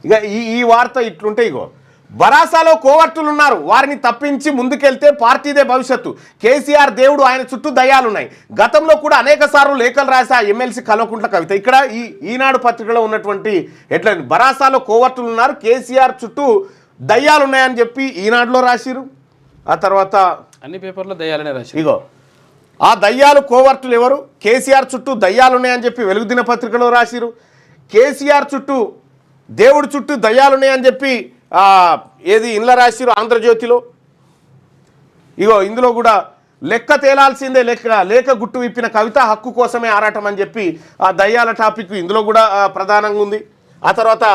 ఇక ఈ వార్త ఇట్లుంటే ఇగో బరాసాలో కోవర్టులు ఉన్నారు, వారిని తప్పించి ముందుకెళ్తే పార్టీదే భవిష్యత్తు. కేసీఆర్ దేవుడు, ఆయన చుట్టూ దయ్యాలున్నాయి. గతంలో కూడా అనేక సార్లు లేఖలు రాసా ఎమ్మెల్సీ కల్వకుంట్ల కవిత. ఇక్కడ ఈనాడు పత్రికలో ఉన్నటువంటి హెడ్లైన్ బరాసాలో కోవర్టులు ఉన్నారు, కేసీఆర్ చుట్టూ దయ్యాలున్నాయని చెప్పి ఈనాడులో రాసిరు. ఆ తర్వాత అన్ని పేపర్లో దయ్యాలనే రాసిరు. ఇగో ఆ దయ్యాలు కోవర్టులు ఎవరు, కేసీఆర్ చుట్టూ దయ్యాలున్నాయని చెప్పి వెలుగు దిన పత్రికలో రాసిరు. కేసీఆర్ చుట్టూ దేవుడి చుట్టూ దయ్యాలున్నాయని చెప్పి ఏది ఇండ్ల రాసిరు ఆంధ్రజ్యోతిలో. ఇగో ఇందులో కూడా లెక్క తేలాల్సిందే, లేఖ గుట్టు విప్పిన కవిత హక్కు కోసమే ఆరాటం అని చెప్పి ఆ దయ్యాల టాపిక్ ఇందులో కూడా ప్రధానంగా ఉంది. ఆ తర్వాత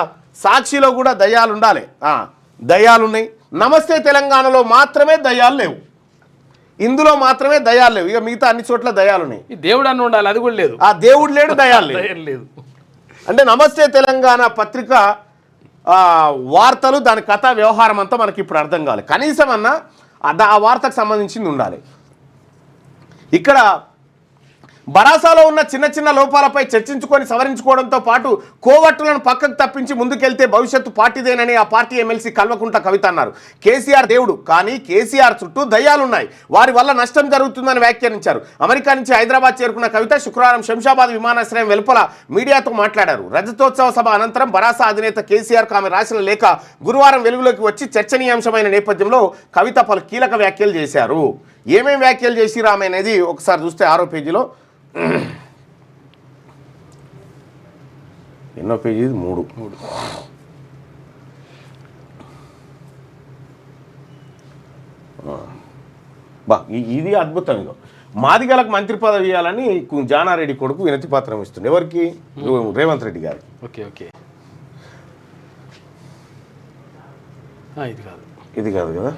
సాక్షిలో కూడా దయ్యాలు ఉండాలి, దయ్యాలున్నాయి. నమస్తే తెలంగాణలో మాత్రమే దయ్యాలు లేవు, ఇందులో మాత్రమే దయ్యాలు లేవు. ఇక మిగతా అన్ని చోట్ల దయ్యాలు ఉన్నాయి. దేవుడు అని ఉండాలి, అది కూడా లేదు. ఆ దేవుడు లేడు, దయ్యాలు లేదు. అంటే నమస్తే తెలంగాణ పత్రిక వార్తలు, దాని కథ వ్యవహారం అంతా మనకి ఇప్పుడు అర్థం కావాలి. కనీసం అన్నా ఆ వార్తకు సంబంధించింది ఉండాలి. ఇక్కడ బరాసాలో ఉన్న చిన్న చిన్న లోపాలపై చర్చించుకొని సవరించుకోవడంతో పాటు కోవట్టులను పక్కకు తప్పించి ముందుకెళ్తే భవిష్యత్తు పార్టీదేనని ఆ పార్టీ ఎమ్మెల్సీ కల్వకుంట్ల కవిత అన్నారు. కేసీఆర్ దేవుడు, కానీ కేసీఆర్ చుట్టూ దయ్యాలున్నాయి, వారి వల్ల నష్టం జరుగుతుందని వ్యాఖ్యానించారు. అమెరికా నుంచి హైదరాబాద్ చేరుకున్న కవిత శుక్రవారం శంషాబాద్ విమానాశ్రయం వెలుపల మీడియాతో మాట్లాడారు. రజతోత్సవ సభ అనంతరం బరాసా అధినేత కేసీఆర్కు ఆమె రాసిన లేఖ గురువారం వెలుగులోకి వచ్చి చర్చనీయాంశమైన నేపథ్యంలో కవిత పలు కీలక వ్యాఖ్యలు చేశారు. ఏమేమి వ్యాఖ్యలు చేసిరా ఆమె అనేది ఒకసారి చూస్తే 6వ పేజీలో, ఎన్నో పేజీ, 3 బా ఇది అద్భుతం. ఇదో మాదిగలకు మంత్రి పదవి ఇవ్వాలని జానారెడ్డి కొడుకు వినతి పత్రం ఇస్తుంది. ఎవరికి? రేవంత్ రెడ్డి గారికి. ఓకే ఓకే, ఇది కాదు కదా.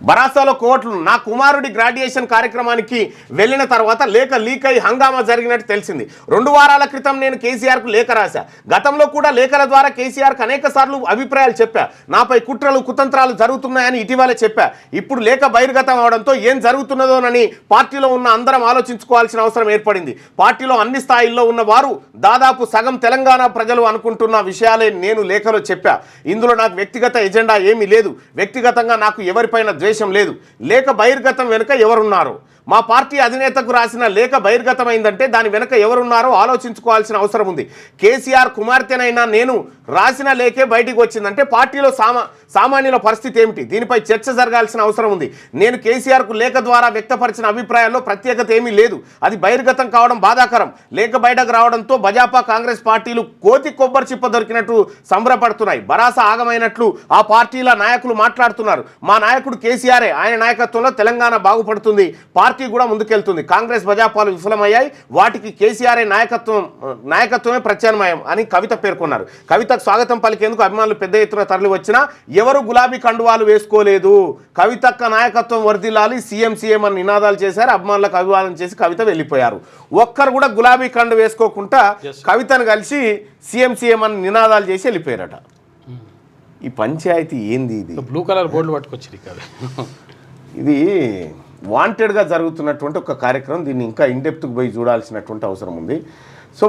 బరాసాలో కోట్లు, నా కుమారుడి గ్రాడ్యుయేషన్ కార్యక్రమానికి వెళ్ళిన తర్వాత లేఖ లీక్ అయి హంగామా జరిగినట్టు తెలిసింది. 2 వారాల క్రితం నేను కేసీఆర్కు లేఖ రాశా. గతంలో కూడా లేఖల ద్వారా కేసీఆర్కు అనేక సార్లు అభిప్రాయాలు చెప్పా. నాపై కుట్రలు కుతంత్రాలు జరుగుతున్నాయని ఇటీవలే చెప్పా. ఇప్పుడు లేఖ బహిర్గతం అవడంతో ఏం జరుగుతున్నదోనని పార్టీలో ఉన్న అందరం ఆలోచించుకోవాల్సిన అవసరం ఏర్పడింది. పార్టీలో అన్ని స్థాయిల్లో ఉన్న వారు, దాదాపు సగం తెలంగాణ ప్రజలు అనుకుంటున్న విషయాలే నేను లేఖలో చెప్పా. ఇందులో నాకు వ్యక్తిగత ఎజెండా ఏమీ లేదు, వ్యక్తిగతంగా నాకు ఎవరిపైన ద్వేషం లేదు. లేఖ బహిర్గతం వెనుక ఎవరున్నారు? మా పార్టీ అధినేతకు రాసిన లేఖ బహిర్గతమైందంటే దాని వెనుక ఎవరున్నారో ఆలోచించుకోవాల్సిన అవసరం ఉంది. కేసీఆర్ కుమార్తెనైనా నేను రాసిన లేఖే బయటికి వచ్చిందంటే పార్టీలో సామాన్యుల పరిస్థితి ఏమిటి? దీనిపై చర్చ జరగాల్సిన అవసరం ఉంది. నేను కేసీఆర్కు లేఖ ద్వారా వ్యక్తపరిచిన అభిప్రాయాల్లో ప్రత్యేకత ఏమీ లేదు, అది బహిర్గతం కావడం బాధాకరం. లేఖ బయటకు రావడంతో భాజపా కాంగ్రెస్ పార్టీలు కోతి కొబ్బరి చిప్ప దొరికినట్టు సంబరపడుతున్నాయి. బరాసా ఆగమైనట్లు ఆ పార్టీల నాయకులు మాట్లాడుతున్నారు. మా నాయకుడు కేసీఆరే, ఆయన నాయకత్వంలో తెలంగాణ బాగుపడుతుంది, పార్టీ కూడా ముందుకెళ్తుంది. కాంగ్రెస్ భాజపాలు విఫలమయ్యాయి, వాటికి కేసీఆర్ నాయకత్వమే ప్రత్యామ్నాయం అని కవిత పేర్కొన్నారు. కవితకు స్వాగతం పలికేందుకు అభిమానులు పెద్ద ఎత్తున తరలి వచ్చినా ఎవరు గులాబీ కండువాలు వేసుకోలేదు. కవితక్క నాయకత్వం వర్ధిల్లాలి, సీఎం అని నినాదాలు చేశారు. అభిమానులకు అభివాదం చేసి కవిత వెళ్ళిపోయారు. ఒక్కరు కూడా గులాబీ కండు వేసుకోకుండా కవితను కలిసి సీఎం అని నినాదాలు చేసి వెళ్ళిపోయారట. ఈ పంచాయతీ ఏంది? ఇది బ్లూ కలర్ బోర్డులు పట్టుకొచ్చి కాదు, ఇది వాంటెడ్గా జరుగుతున్నటువంటి ఒక కార్యక్రమం. దీన్ని ఇంకా ఇన్డెప్త్కి పోయి చూడాల్సినటువంటి అవసరం ఉంది. సో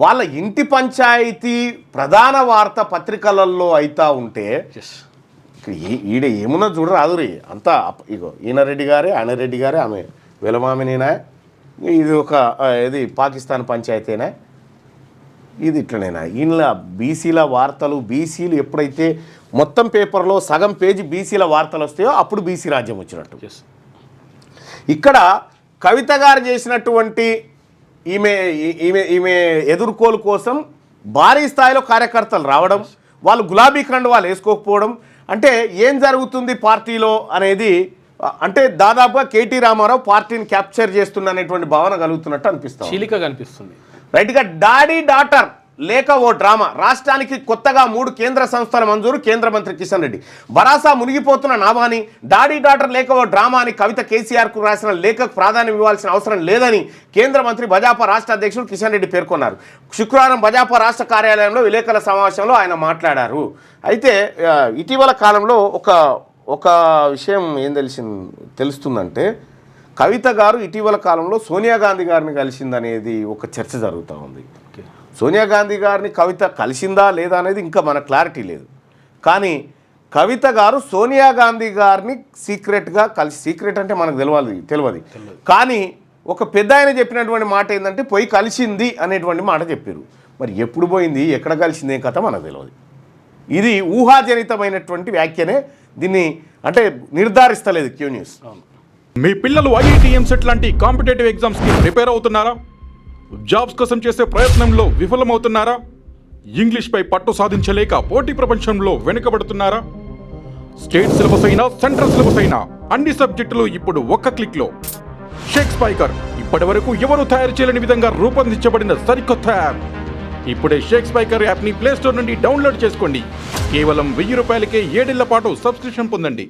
వాళ్ళ ఇంటి పంచాయతీ ప్రధాన వార్త పత్రికలలో అవుతా ఉంటే ఈడ ఏమున్నా చూడరాదురి అంతా. ఇగో ఈయన రెడ్డి గారే, ఆయన రెడ్డి గారే, ఆమె వెలమామినేనా, ఇది ఒక ఇది పాకిస్తాన్ పంచాయతీనా, ఇది ఇట్లనేనా? ఈయన బీసీల వార్తలు, బీసీలు ఎప్పుడైతే మొత్తం పేపర్లో సగం పేజీ బీసీల వార్తలు వస్తాయో అప్పుడు బీసీ రాజ్యం వచ్చినట్టు. ఇక్కడ కవిత గారు చేసినటువంటి ఈమె ఎదుర్కోలు కోసం భారీ స్థాయిలో కార్యకర్తలు రావడం, వాళ్ళు గులాబీ కండువాలు వేసుకోకపోవడం, అంటే ఏం జరుగుతుంది పార్టీలో అనేది, అంటే దాదాపుగా కేటీ రామారావు పార్టీని క్యాప్చర్ చేస్తున్న అనేటువంటి భావన కలుగుతున్నట్టు అనిపిస్తుంది, చీలికగా అనిపిస్తుంది. రైట్గా డాడీ డాటర్ లేక ఓ డ్రామా. రాష్ట్రానికి కొత్తగా 3 కేంద్ర సంస్థల మంజూరు, కేంద్ర మంత్రి కిషన్ రెడ్డి. బరాసా మునిగిపోతున్న నామాని డాడీ డాటర్ లేక ఓ డ్రామా అని కవిత కేసీఆర్కు రాసిన లేఖకు ప్రాధాన్యం ఇవ్వాల్సిన అవసరం లేదని కేంద్ర మంత్రి భాజపా రాష్ట్ర అధ్యక్షుడు కిషన్ రెడ్డి పేర్కొన్నారు. శుక్రవారం భాజపా రాష్ట్ర కార్యాలయంలో విలేకరుల సమావేశంలో ఆయన మాట్లాడారు. అయితే ఇటీవల కాలంలో ఒక విషయం ఏం తెలుస్తుందంటే, కవిత గారు ఇటీవల కాలంలో సోనియా గాంధీ గారిని కలిసిందనేది ఒక చర్చ జరుగుతూ ఉంది. సోనియా గాంధీ గారిని కవిత కలిసిందా లేదా అనేది ఇంకా మన క్లారిటీ లేదు. కానీ కవిత గారు సోనియా గాంధీ గారిని సీక్రెట్గా సీక్రెట్ అంటే మనకు తెలియదు. కానీ ఒక పెద్ద ఆయన చెప్పినటువంటి మాట ఏంటంటే పోయి కలిసింది అనేటువంటి మాట చెప్పారు. మరి ఎప్పుడు పోయింది, ఎక్కడ కలిసింది కథ మనకు తెలియదు. ఇది ఊహాజనితమైనటువంటి వ్యాఖ్యనే, దీన్ని అంటే నిర్ధారిస్తలేదు క్యూ న్యూస్. మీ పిల్లలు ఐఐటి ఎంసెట్ లాంటి కాంపిటేటివ్ ఎగ్జామ్స్కి ప్రిపేర్ అవుతున్నారా? జాబ్స్ కోసం చేసే ప్రయత్నంలో విఫలమవుతున్నారా? ఇంగ్లీష్పై పట్టు సాధించలేక పోటీ ప్రపంచంలో వెనుకబడుతున్నారా? స్టేట్ సిలబస్ అయినా సెంట్రల్ సిలబస్ అయినా అన్ని సబ్జెక్టులు ఇప్పుడు ఒక్క క్లిక్లో. షేక్ స్పైకర్ ఇప్పటి వరకు ఎవరు తయారు చేయలేని విధంగా రూపొందించబడిన సరికొత్త యాప్. ఇప్పుడే షేక్ స్పైకర్ యాప్ని ప్లేస్టోర్ నుండి డౌన్లోడ్ చేసుకోండి. కేవలం 1000 రూపాయలకే 7 ఏళ్ల పాటు సబ్స్క్రిప్షన్ పొందండి.